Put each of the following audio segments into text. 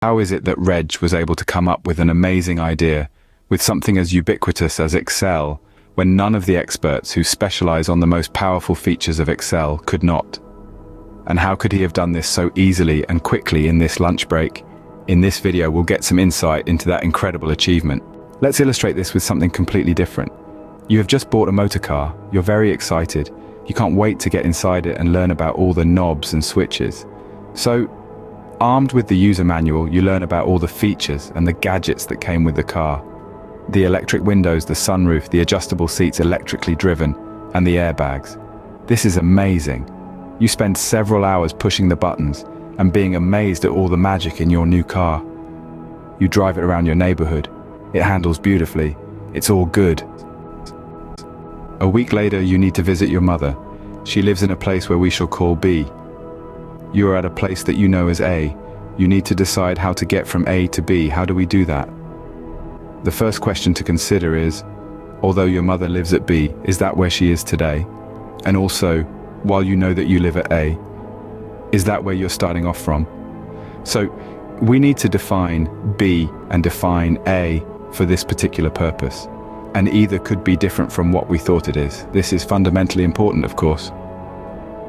How is it that REG was able to come up with an amazing idea with something as ubiquitous as Excel when none of the experts who specialize on the most powerful features of Excel could not? And how could he have done this so easily and quickly in this lunch break? In this video, we'll get some insight into that incredible achievement. Let's illustrate this with something completely different. You have just bought a motor car, you're very excited, you can't wait to get inside it and learn about all the knobs and switches. So, armed with the user manual, you learn about all the features and the gadgets that came with the car. The electric windows, the sunroof, the adjustable seats electrically driven, and the airbags. This is amazing. You spend several hours pushing the buttons and being amazed at all the magic in your new car. You drive it around your neighborhood. It handles beautifully. It's all good. A week later, you need to visit your mother. She lives in a place where we shall call B. You are at a place that you know as A. You need to decide how to get from A to B. How do we do that? The first question to consider is, although your mother lives at B, is that where she is today? And also, while you know that you live at A, is that where you're starting off from? So, we need to define B and define A for this particular purpose. And either could be different from what we thought it is. This is fundamentally important, of course.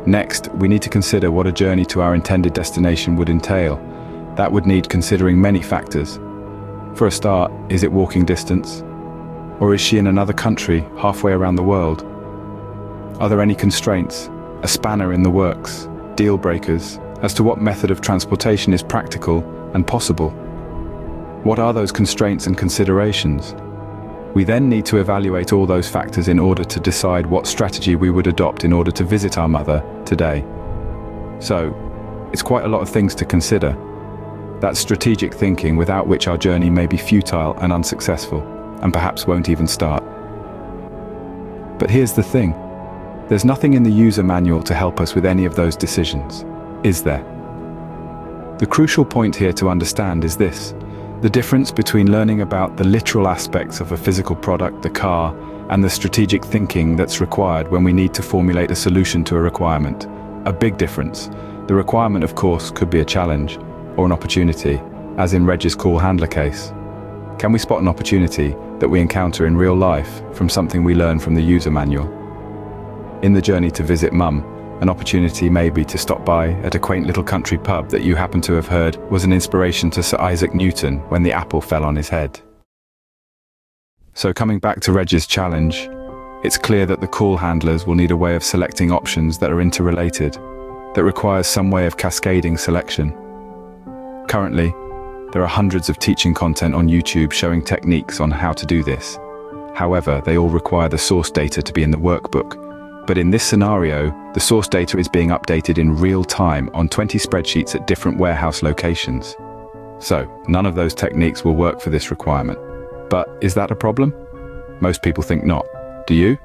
Next, we need to consider what a journey to our intended destination would entail. That would need considering many factors. For a start, is it walking distance? Or is she in another country, halfway around the world? Are there any constraints, a spanner in the works, deal breakers, as to what method of transportation is practical and possible? What are those constraints and considerations? We then need to evaluate all those factors in order to decide what strategy we would adopt in order to visit our mother today. So, it's quite a lot of things to consider. That's strategic thinking without which our journey may be futile and unsuccessful, and perhaps won't even start. But here's the thing. There's nothing in the user manual to help us with any of those decisions, is there? The crucial point here to understand is this. The difference between learning about the literal aspects of a physical product, the car, and the strategic thinking that's required when we need to formulate a solution to a requirement. A big difference. The requirement, of course, could be a challenge or an opportunity, as in REG's call handler case. Can we spot an opportunity that we encounter in real life from something we learn from the user manual? In the journey to visit Mum, an opportunity may be to stop by at a quaint little country pub that you happen to have heard was an inspiration to Sir Isaac Newton when the apple fell on his head. So coming back to REG's challenge, it's clear that the call handlers will need a way of selecting options that are interrelated, that requires some way of cascading selection. Currently, there are hundreds of teaching content on YouTube showing techniques on how to do this. However, they all require the source data to be in the workbook. But in this scenario, the source data is being updated in real time on 20 spreadsheets at different warehouse locations. So, none of those techniques will work for this requirement. But is that a problem? Most people think not. Do you?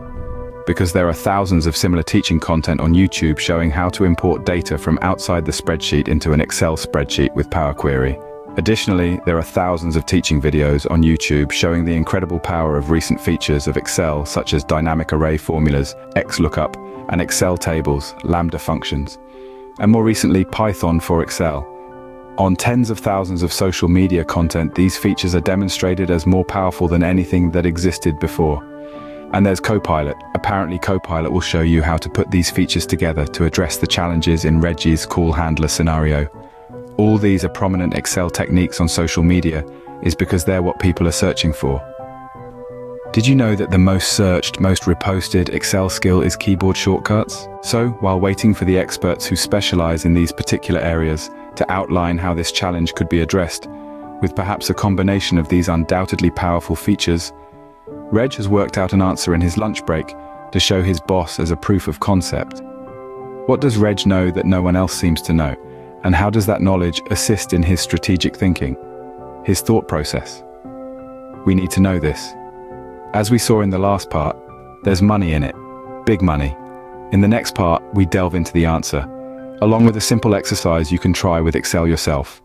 Because there are thousands of similar teaching content on YouTube showing how to import data from outside the spreadsheet into an Excel spreadsheet with Power Query. Additionally, there are thousands of teaching videos on YouTube showing the incredible power of recent features of Excel such as dynamic array formulas, XLOOKUP, and Excel tables, Lambda functions, and more recently Python for Excel. On tens of thousands of social media content, these features are demonstrated as more powerful than anything that existed before. And there's Copilot. Apparently Copilot will show you how to put these features together to address the challenges in REG's call handler scenario. All these are prominent Excel techniques on social media is because they're what people are searching for. Did you know that the most searched, most reposted Excel skill is keyboard shortcuts? So, while waiting for the experts who specialize in these particular areas to outline how this challenge could be addressed, with perhaps a combination of these undoubtedly powerful features, REG has worked out an answer in his lunch break to show his boss as a proof of concept. What does REG know that no one else seems to know? And how does that knowledge assist in his strategic thinking, his thought process? We need to know this. As we saw in the last part, there's money in it, big money. In the next part, we delve into the answer, along with a simple exercise you can try with Excel yourself.